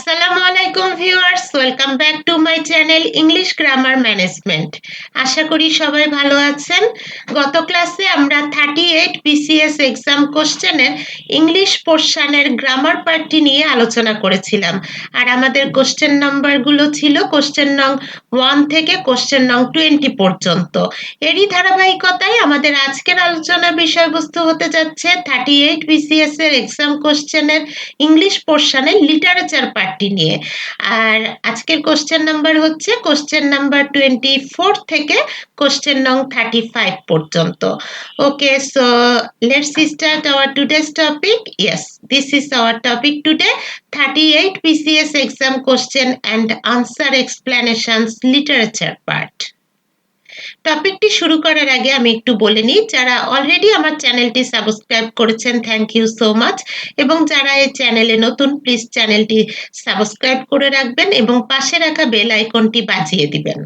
আসসালামু আলাইকুম viewers, welcome back to my channel English grammar management. আশা করি সবাই ভালো আছেন। গত ক্লাসে আমরা 38 BCS এক্সাম কোশ্চেনের ইংলিশ পোর্শনের গ্রামার পার্টটি নিয়ে আলোচনা করেছিলাম। আর আমাদের কোশ্চেন নাম্বারগুলো ছিল কোশ্চেন নং 1 থেকে কোশ্চেন নং 20 পর্যন্ত। এরই ধারাবাহিকতায় আমাদের আজকের আলোচনার বিষয়বস্তু হতে যাচ্ছে 38 BCS এর এক্সাম কোশ্চেনের ইংলিশ পোর্শনের লিটারেচার পার্টটি নিয়ে। আর আজকের কোশ্চেন নাম্বার হচ্ছে কোশ্চেন নাম্বার 24 থেকে কোশ্চেন নং 35 পর্যন্ত। Okay, so let's start our today's topic. Yes, this is our topic today, 38 BCS exam question and answer explanations literature part. টপিকটি শুরু করার আগে আমি একটু বলে নিই, যারা অলরেডি আমার চ্যানেলটি সাবস্ক্রাইব করেছেন থ্যাংক ইউ সো মাচ, এবং যারা এই চ্যানেলে নতুন প্লিজ চ্যানেলটি সাবস্ক্রাইব করে রাখবেন এবং পাশে রাখা বেল আইকনটি বাজিয়ে দিবেন।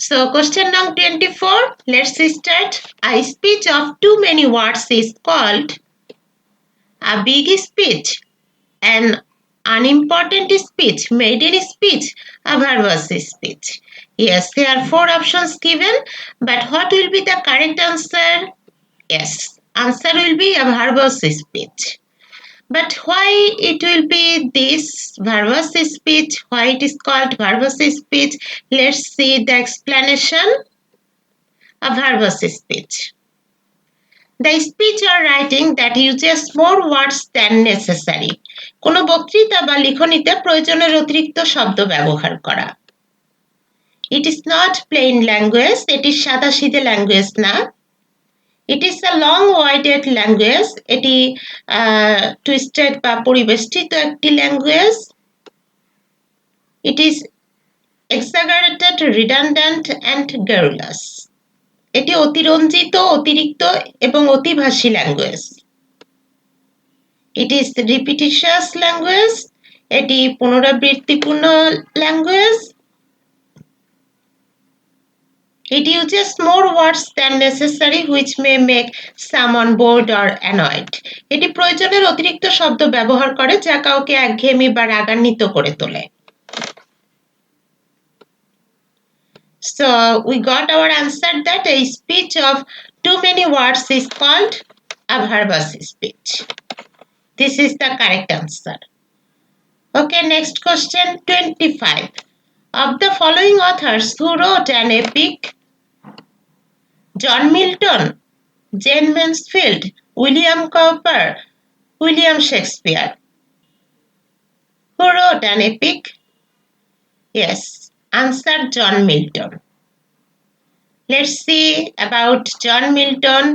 So question number 24, let's start. A speech of too many words is called a big speech, an unimportant speech, maiden speech, a verbose speech. Yes, there are 4 options given, but what will be the correct answer? Yes, answer will be a verbose speech. But why it will be this verbose speech? Why it is called verbose speech? Let's see the explanation. A verbose speech. The speech or writing that uses more words than necessary. কোনো বক্তৃতা বা লিখনিতে প্রয়োজনের অতিরিক্ত শব্দ ব্যবহার করা। It is not plain language, এটি সাদাসিধে language না। It is a long-worded language, এটি twisted বা পরিবেষ্টিত একটি language. It is exaggerated, redundant and garrulous. এটি অতিরঞ্জিত, অতিরিক্ত এবং অতিভাষী language. It is repetitious language, এটি পুনরাবৃত্তিপূর্ণ language. It uses more words than necessary which may make someone bored or annoyed. এটি প্রয়োজনের অতিরিক্ত শব্দ ব্যবহার করে যা কাউকে একঘেয়েমি বা রাগান্বিত করে তোলে। So we got our answer that a speech of too many words is called a verbose speech. This is the correct answer. Okay, next question 25. Of the following authors who wrote an epic, John Milton, Jane Mansfield, William Cowper, William Shakespeare. Who wrote an epic? Yes, answer John Milton. Let's see about John Milton.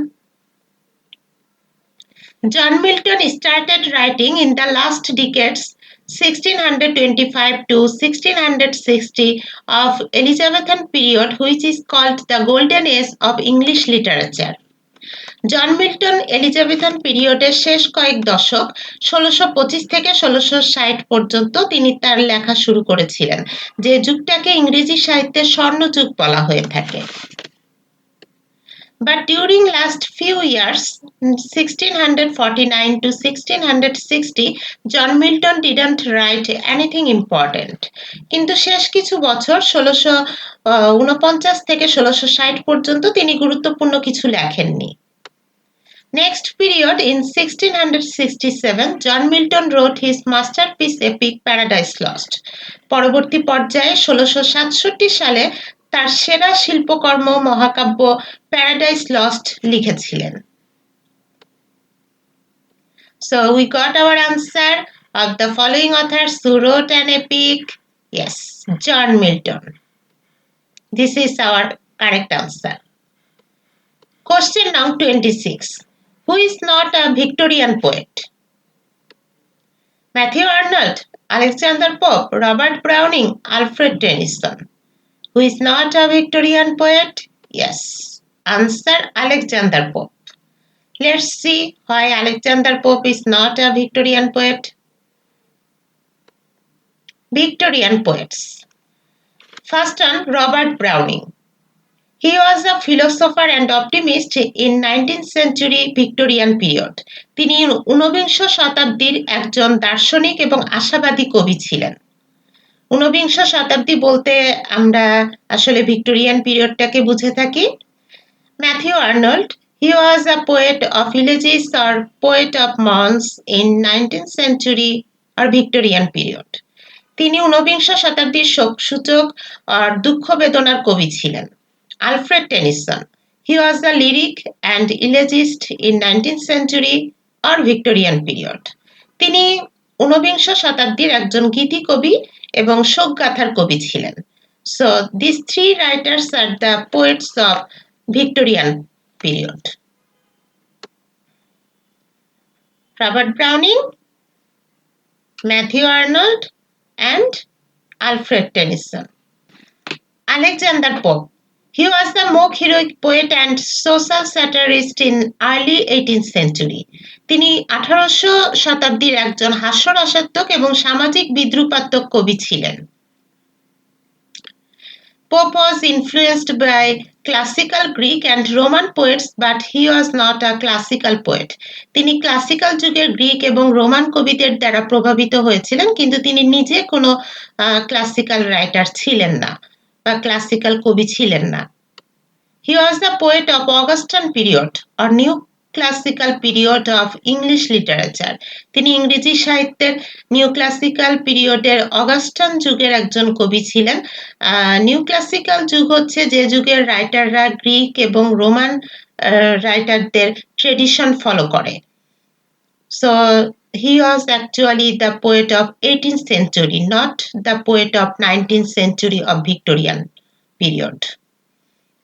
John Milton started writing in the last decades 1625 to 1660 of Elizabethan period, which is called the golden age of English literature. John Milton Elizabethan পিরিয়ডের শেষ কয়েক দশক ১৬২৫ থেকে ১৬৬০ পর্যন্ত তিনি তার লেখা শুরু করেছিলেন, যে যুগটাকে ইংরেজি সাহিত্যের স্বর্ণযুগ বলা হয়ে থাকে। But during last few years, 1649 to 1660, John Milton didn't write anything important. কিন্তু শেষ কিছু বছর ১৬৪৯ থেকে ১৬৬০ পর্যন্ত তিনি গুরুত্বপূর্ণ কিছু লেখেননি। Next period, in 1667, John Milton wrote his masterpiece epic Paradise Lost. পরবর্তী পর্যায়ে ১৬৬৭ সালে তার সেরা শিল্পকর্ম মহাকাব্য প্যারাডাইস লস্ট লিখেছিলেন। So we got our answer of the following authors who wrote an epic. Yes, John Milton. This is our correct answer. Question now 26. Who is not a Victorian poet? Matthew Arnold, Alexander Pope, Robert Browning, Alfred Tennyson. Who is not a Victorian poet? Yes. Answer Alexander Pope. Let's see why Alexander Pope is not a Victorian poet. Victorian poets. First one, Robert Browning. He was a philosopher and optimist in 19th century Victorian period. তিনি ঊনবিংশ শতাব্দীর একজন দার্শনিক এবং আশাবাদী কবি ছিলেন। ঊনবিংশ শতাব্দী বলতে আমরা আসলে ভিক্টোরিয়ান পিরিয়ডটাকে বুঝে থাকি। Matthew Arnold, he was a poet of elegies or poet of mourns in 19th century or Victorian period. তিনি ঊনবিংশ শতাব্দীর শোকসূচক আর দুঃখ বেদনার কবি ছিলেন। Alfred Tennyson, he was a lyric and elegist in 19th century or Victorian period. তিনি ঊনবিংশ শতাব্দীর একজন গীতিকবি এবং শোকগাথার কবি ছিলেন। So these three writers are the poets of Victorian period. Robert Browning, Matthew Arnold, and Alfred Tennyson. Alexander Pope. He was the mock heroic poet and social satirist in early 18th century. তিনি 1800 শতাব্দীর একজন হাস্যরসাত্মক এবং সামাজিক বিদ্রূপাত্মক কবি ছিলেন। Pope was influenced by classical Greek and Roman poets, but he was not a classical poet. তিনি classical যুগের Greek এবং রোমান কবিদের দ্বারা প্রভাবিত হয়েছিলেন, কিন্তু তিনি নিজে কোনো ক্লাসিক্যাল রাইটার ছিলেন না বা ক্লাসিক্যাল কবি ছিলেন না। He was the poet of Augustan period or new classical period of English literature. তিনি ইংরেজি সাহিত্যের নিউ ক্লাসিক্যাল পিরিয়ডের অগাস্টান যুগের একজন কবি ছিলেন। নিউ ক্লাসিক্যাল যুগ হচ্ছে যে যুগের রাইটাররা গ্রিক এবং রোমান রাইটারদের ট্রেডিশন ফলো করে। So he was actually the poet of 18th century, not the poet of 19th century of Victorian period.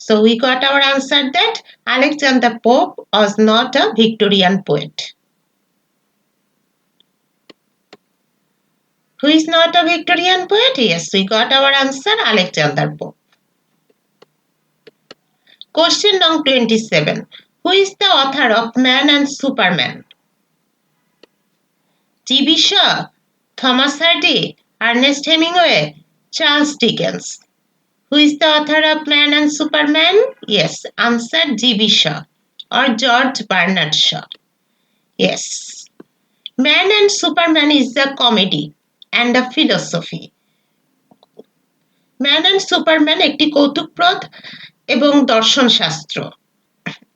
So we got our answer that Alexander Pope was not a Victorian poet. Who is not a Victorian poet? Yes, we got our answer, Alexander Pope. Question number 27. Who is the author of Man and Superman? J.B. Shaw, Thomas Hardy, Ernest Hemingway, Charles Dickens. Who is the author of Man and Superman? Yes, answer J.B. Shaw or George Bernard Shaw. Yes. Man and Superman is a comedy and a philosophy. Man and Superman একটি কৌতুকপ্রদ এবং দর্শনশাস্ত্র।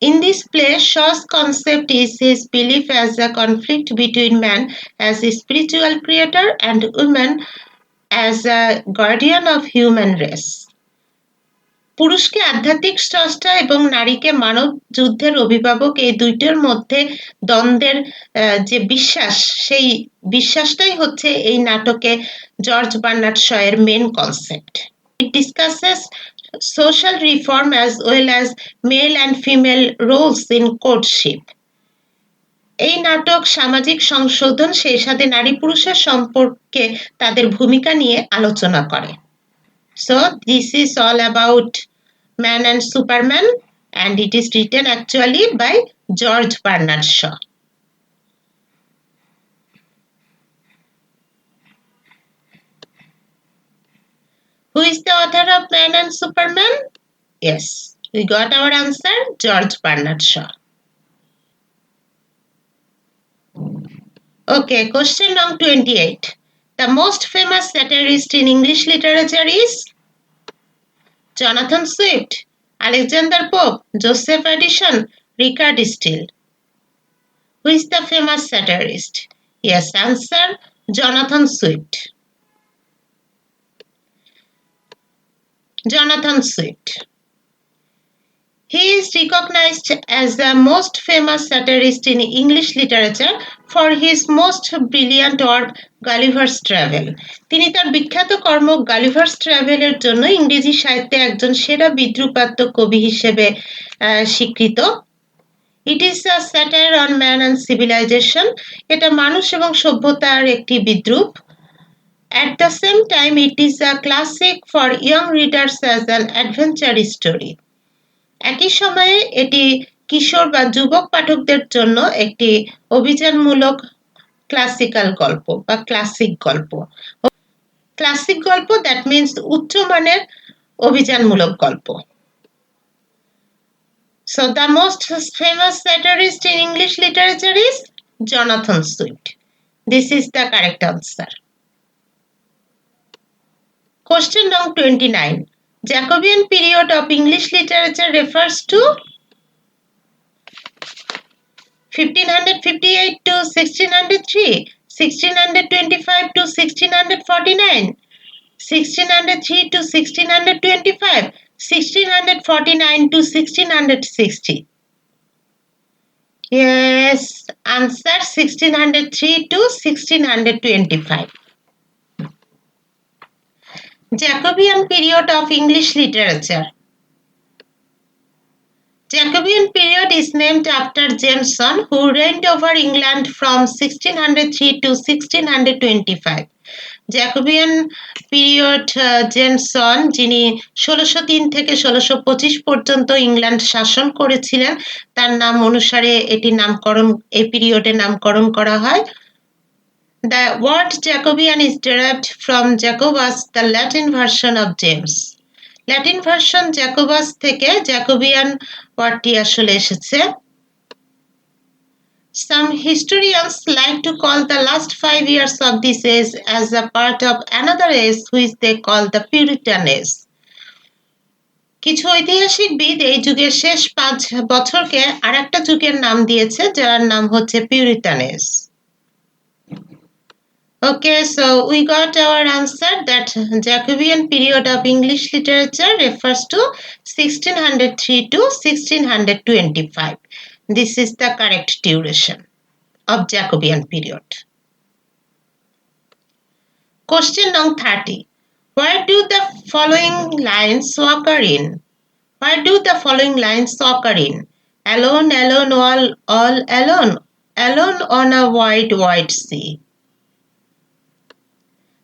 In this play, Shaw's concept is his belief as a conflict between man as a spiritual creator and woman as a guardian of human race. পুরুষকে আধ্যাত্মিক স্রষ্টা এবং নারীকে মানব যুদ্ধের অভিভাবক, এই দুইটার মধ্যে দ্বন্দ্বের যে বিশ্বাস, সেই বিশ্বাসটাই হচ্ছে এই নাটকে জর্জ বার্নার্ড শয়ের main concept. It discusses social reform as well as male and female roles in courtship. এই নাটক সামাজিক সংশোধন, সেই সাথে নারী পুরুষের সম্পর্কে তাদের ভূমিকা নিয়ে আলোচনা করে। So this is all about Man and Superman, and it is written actually by George Bernard Shaw. Who is the author of Man and Superman? Yes, we got our answer, George Bernard Shaw. Okay, question number 28. The most famous satirist in English literature is Jonathan Swift, Alexander Pope, Joseph Addison, Richard Steele. Who is the famous satirist? Yes, answer, Jonathan Swift. Jonathan Swift. He is recognized as the most famous satirist in English literature for his most brilliant work Gulliver's Travel. তিনি তার বিখ্যাত কর্ম Gulliver's ট্রাভেলের জন্য ইংরেজি সাহিত্যে একজন সেরা বিদ্রূপাত্মক কবি হিসেবে স্বীকৃত। It is a satire on man and civilization. এটা মানুষ এবং সভ্যতার একটি বিদ্রূপ। At the same time, it is a classic for young readers as an adventure story. একই সময়ে এটি কিশোর বা যুবক পাঠকদের জন্য একটি অভিযানমূলক ক্লাসিক্যাল গল্প বা ক্লাসিক গল্প। ক্লাসিক গল্প দ্যাট মিন্স উচ্চমানের অভিযানমূলক গল্প। So the most famous satirist in English literature is Jonathan Swift. This is the correct answer. Question number 29. Jacobean period of English literature refers to 1558 to 1603, 1625 to 1649, 1603 to 1625, 1649 to 1660. Yes, answer 1603 to 1625. Jacobean period of English literature. Jacobean period is named after Jameson, who reigned over England from 1603 to 1625. Jacobian period Jameson, যিনি 1603 থেকে 1625 পর্যন্ত England শাসন করেছিলেন, তার নাম অনুসারে এই পিরিয়ডের নামকরণ করা হয়। The word Jacobean is derived from Jacobus, the Latin version of James. Latin version Jacobus থেকে জ্যাকোবিয়ান ওয়ার্ডটি আসলে এসেছে। Some historians like to call the last 5 years of this age as a part of another age which they call the Puritan age. কিছু ঐতিহাসিকবিদ এই যুগের শেষ 5 বছরকে আরেকটা যুগের নাম দিয়েছে, যার নাম হচ্ছে Puritan age. Okay, so we got our answer that Jacobean period of English literature refers to 1603 to 1625. This is the correct duration of Jacobean period. Question number 30. Where do the following lines occur in? Where do the following lines occur in? Alone, alone, all alone, alone on a wide, wide sea.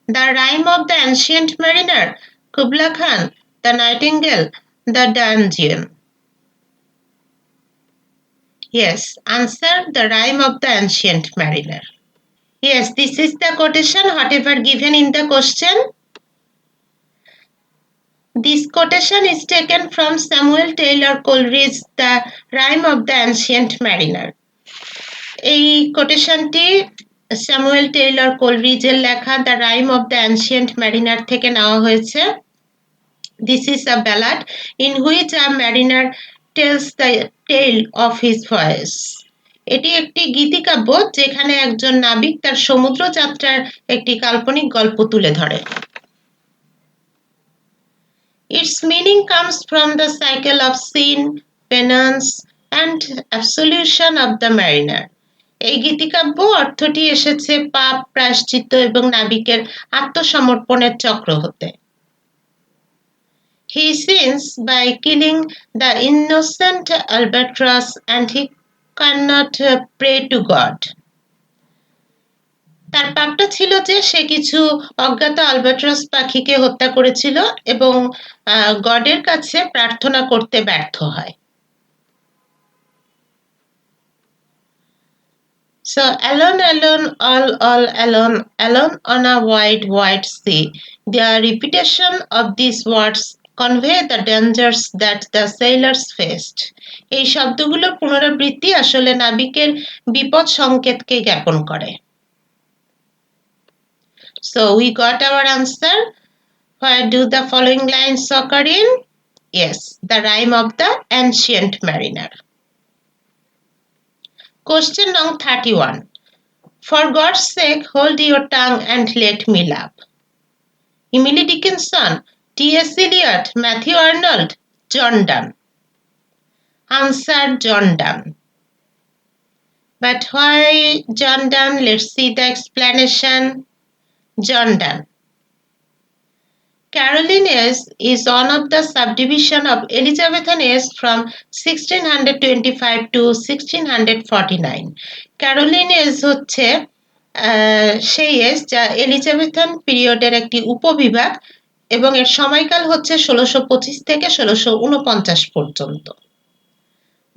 The Rime of the Ancient Mariner, Kubla Khan, the Nightingale, the Dungeon. Yes, answer the Rime of the Ancient Mariner. Yes, this is the quotation whatever given in the question. This quotation is taken from Samuel Taylor Coleridge's The Rime of the Ancient Mariner. এই কোটেশনটি Samuel Taylor কোলরিজের লেখা the rime of the ancient mariner থেকে নেওয়া হয়েছে। This is a ballad in which a mariner tells the tale of his voice. এটি একটি গীতিকাব্য যেখানে একজন নাবিক তার সমুদ্র যাত্রার একটি কাল্পনিক গল্প তুলে ধরে। Its meaning comes from the cycle of sin, penance and absolution of the mariner. এই গীতিকাব্য অর্থটি এসেছে পাপ, প্রায়শ্চিত্ত এবং নাবিকের আত্মসমর্পণের চক্র হতে। He sins by killing the innocent albatross and he cannot pray to God. তার পাপটা ছিল যে সে কিছু অজ্ঞাত আলবাট্রস পাখিকে হত্যা করেছিল এবং গডের কাছে প্রার্থনা করতে ব্যর্থ হয়। So alone, alone, all alone, alone on a wide, wide sea. The repetition of these words convey the dangers that the sailors faced. এই শব্দগুলোর পুনরাবৃত্তি আসলে নাবিকের বিপদ সংকেতকে জ্ঞাপন করে. So we got our answer. Where do the following lines occur in? Yes, the rhyme of the ancient mariner. Question number 31. For God's sake, hold your tongue and let me laugh. Emily Dickinson, T.S. Eliot, Matthew Arnold, John Donne. Answer John Donne. But why John Donne? Let's see the explanation. John Donne. Carolingians is one of the subdivision of Elizabethan age from 1625 to 1649. Carolingians হচ্ছে সেই age যা Elizabethan পিরিয়ডের একটি উপবিভাগ এবং এর সময়কাল হচ্ছে 1625 থেকে 1649 পর্যন্ত.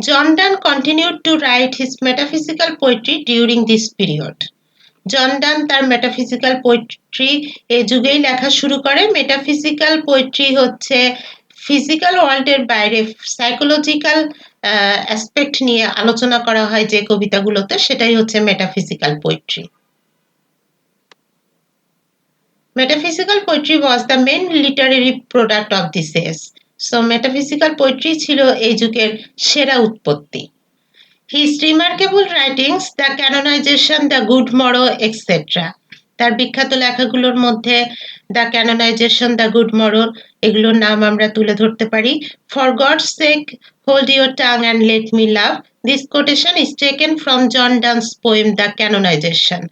John Donne continued to write his metaphysical poetry during this period. জন ডান তার মেটাফিজিক্যাল পোয়েট্রি এই যুগেই লেখা শুরু করে. মেটাফিজিক্যাল পোয়েট্রি হচ্ছে ফিজিক্যাল ওয়ার্ল্ডের বাইরে সাইকোলজিক্যাল অ্যাসপেক্ট নিয়ে আলোচনা করা হয় যে কবিতাগুলোতে, সেটাই হচ্ছে metaphysical poetry. Metaphysical poetry was the main literary product of this age. So metaphysical poetry ছিল এই যুগের সেরা উৎপত্তি. His remarkable writings, the canonization, the good morrow, etc. তার বিখ্যাত লেখাগুলোর মধ্যে the canonization, the good morrow, এগুলোর নাম আমরা তুলে ধরতে পারি. For God's sake hold your tongue and let me love. This quotation is taken from John Donne's poem the canonization.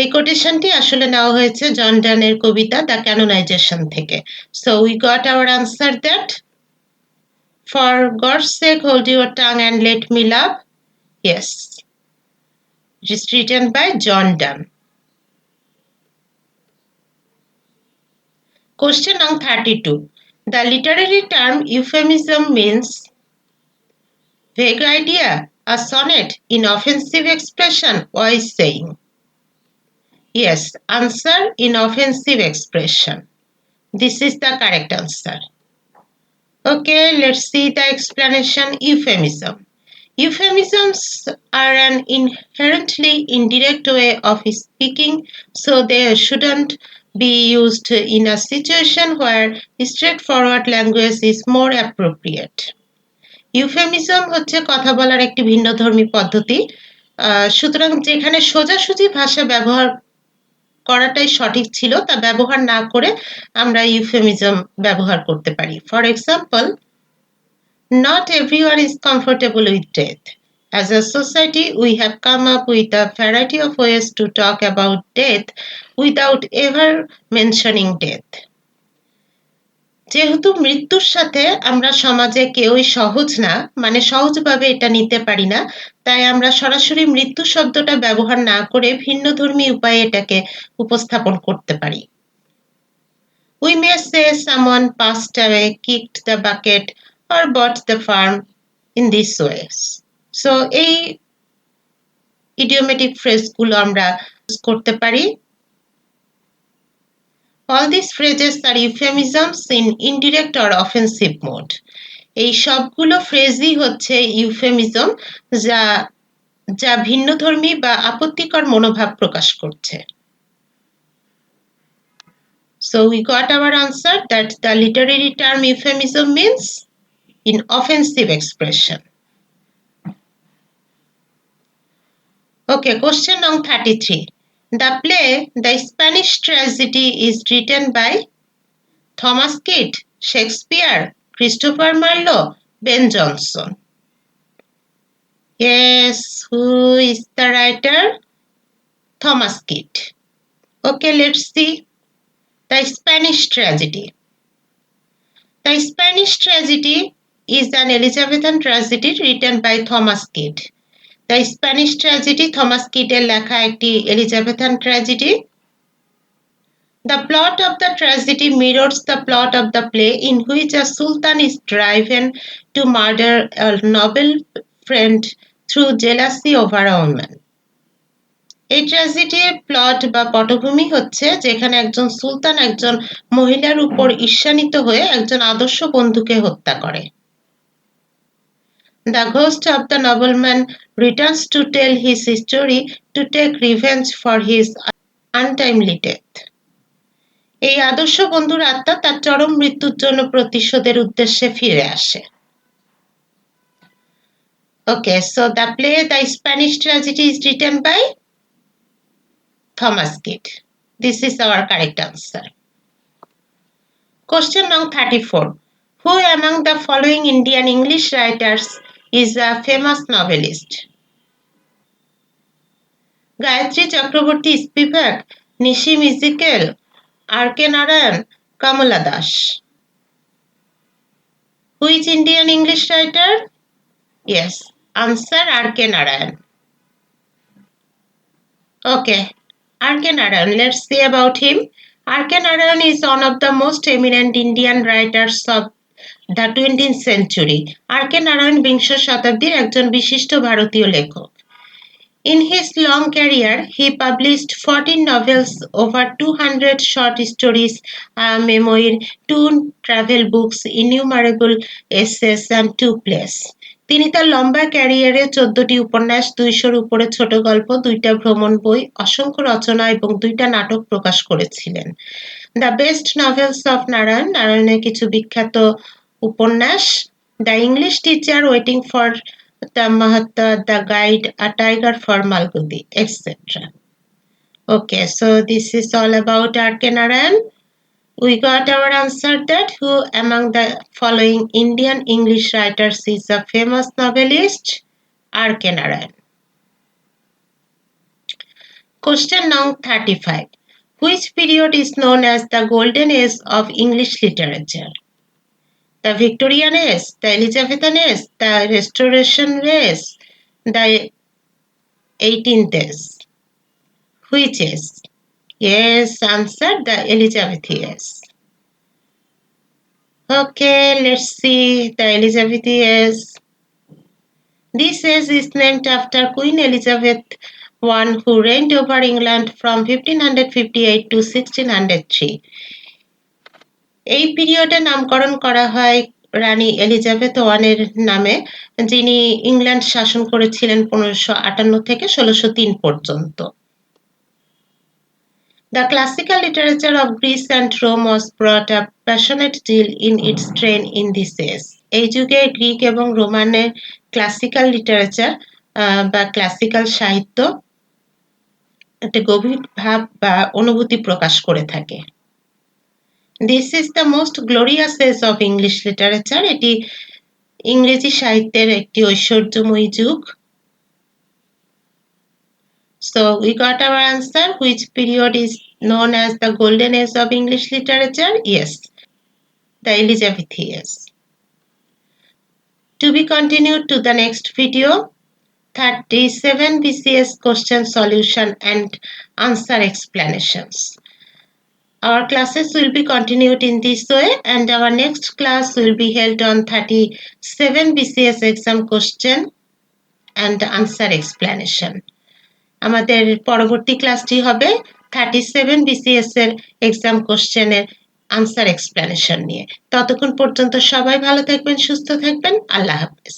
এই কোটেশনটি আসলে নেওয়া হয়েছে জন ডানের কবিতা দ্য ক্যানোনাইজেশন থেকে. So we got our answer that For God's sake, hold your tongue and let me laugh. Yes. It is written by John Donne. Question number 32. The literary term euphemism means vague idea, a sonnet, inoffensive expression, wise saying. Yes, answer inoffensive expression. This is the correct answer. Okay, let's see the explanation. Euphemism. Euphemisms are an inherently indirect way of speaking, so they shouldn't be used in a situation where straightforward language is more appropriate. Euphemism হচ্ছে কথা বলার একটি ভিন্নধর্মী পদ্ধতি, সুতরাং যেখানে সোজাসুজি ভাষা ব্যবহার করাটাই সঠিক ছিল তা ব্যবহার না করে আমরা ইউফেমিজম ব্যবহার করতে পারি. For example, not everyone is comfortable with death. As a society, we have come up with a variety of ways to talk about death without ever mentioning death. যেহেতু মৃত্যুর সাথে আমরা সমাজে কেউই সহজ না, মানে সহজভাবে এটা নিতে পারি না, তাই আমরা সরাসরি মৃত্যু শব্দটা ব্যবহার না করে ভিন্নধর্মী উপায়ে এটাকে উপস্থাপন করতে পারি. We may say someone passed away, kicked the bucket, or bought the farm in these ways. So এই idiomatic phrase-গুলো আমরা use করতে পারি. All these phrases are euphemisms in indirect or offensive mode. এই সবগুলো ফ্রেজই হচ্ছে ইউফেমিজম যা যা ভিন্নধর্মী বা আপত্তিকর মনোভাব প্রকাশ করছে. So we got our answer that the literary term euphemism means in offensive expression. Okay, question number 33. The play, The Spanish Tragedy, is written by Thomas Kidd, Shakespeare, Christopher Marlowe, Ben Jonson. Yes, who is the writer? Thomas Kidd. Okay, let's see. The Spanish Tragedy. The Spanish Tragedy is an Elizabethan tragedy written by Thomas Kidd. The Spanish Tragedy Thomas Kidd-এর লেখা একটি Elizabethan tragedy. The plot of the tragedy mirrors the plot of the play in which a sultan is driven to murder a noble friend through jealousy over a woman. এই ট্র্যাজেডির plot বা পটভূমি হচ্ছে যেখানে একজন সুলতান একজন মহিলার উপর ঈর্ষান্বিত হয়ে একজন আদর্শ বন্ধুকে হত্যা করে। The ghost of the nobleman returns to tell his story to take revenge for his untimely death. এই আদর্শ বন্ধুর আত্মা তার চরম মৃত্যুর জন্য প্রতিশোধের উদ্দেশ্যে ফিরে আসে। Okay, so the play The Spanish Tragedy is written by Thomas Kidd. This is our correct answer. Question number 34. Who among the following Indian English writers is a famous novelist? Gayatri Chakraborty Spivak, Nishim Ezekiel, R.K. Narayan, Kamala Dash. Who is Indian English writer? Yes, answer R.K. Narayan. Okay, R.K. Narayan, let's see about him. R.K. Narayan is one of the most eminent Indian writers of the 20th century. R.K. Narayan বিংশ শতাব্দীর একজন বিশিষ্ট ভারতীয় লেখক। In his long career, he published 14 novels, over 200 short stories, a memoir, 2 travel books, innumerable essays, and 2 plays. তিনি তার লম্বা ক্যারিয়ারে 14টি উপন্যাস, 200-র উপরে ছোট গল্প, 2টা ভ্রমণ বই, অসংখ্য রচনা এবং 2টা নাটক প্রকাশ করেছিলেন। The best novels of Narayan, নারায়ণের কিছু বিখ্যাত উপন্যাস, the English teacher, waiting for the Mahatma, the guide, a tiger for Malgudi, etc. Okay, so this is all about R.K. Narayan. We got our answer that who among the following Indian English writers is a famous novelist? R.K. Narayan. Question number 35. Which period is known as the golden age of English literature? The Victorian age, the Elizabethan age, the Restoration age, the 18th age. Which age? Yes, answer the Elizabethan age. Okay, let's see the Elizabethan age. This age is named after Queen Elizabeth I, who reigned over England from 1558 to 1603. এই পিরিয়ডে নামকরণ করা হয় রানী Elizabeth ওয়ানের নামে, যিনি England শাসন করেছিলেন 1558 থেকে 1603 পর্যন্ত। The classical literature of Greece and Rome was brought up passionate zeal in its train in this age. এই যুগে গ্রিক এবং রোমানের ক্লাসিক্যাল লিটারেচার বা ক্লাসিক্যাল সাহিত্য একটা গভীর ভাব বা অনুভূতি প্রকাশ করে থাকে। This is the most glorious age of English literature. এটি ইংরেজি সাহিত্যের একটি ঐশ্বর্যময়ী যুগ। So we got our answer. Which period is known as the golden age of English literature? Yes, the Elizabethan age. To be continued to the next video, 37 BCS question solution and answer explanations. Our classes will be continued in this way, and our next class will be held on 37 BCS exam question and answer explanation. আমাদের পরবর্তী ক্লাসটি হবে 37 BCS এর exam কোশ্চেনের answer explanation নিয়ে। ততক্ষণ পর্যন্ত সবাই ভালো থাকবেন, সুস্থ থাকবেন। আল্লাহ হাফেজ।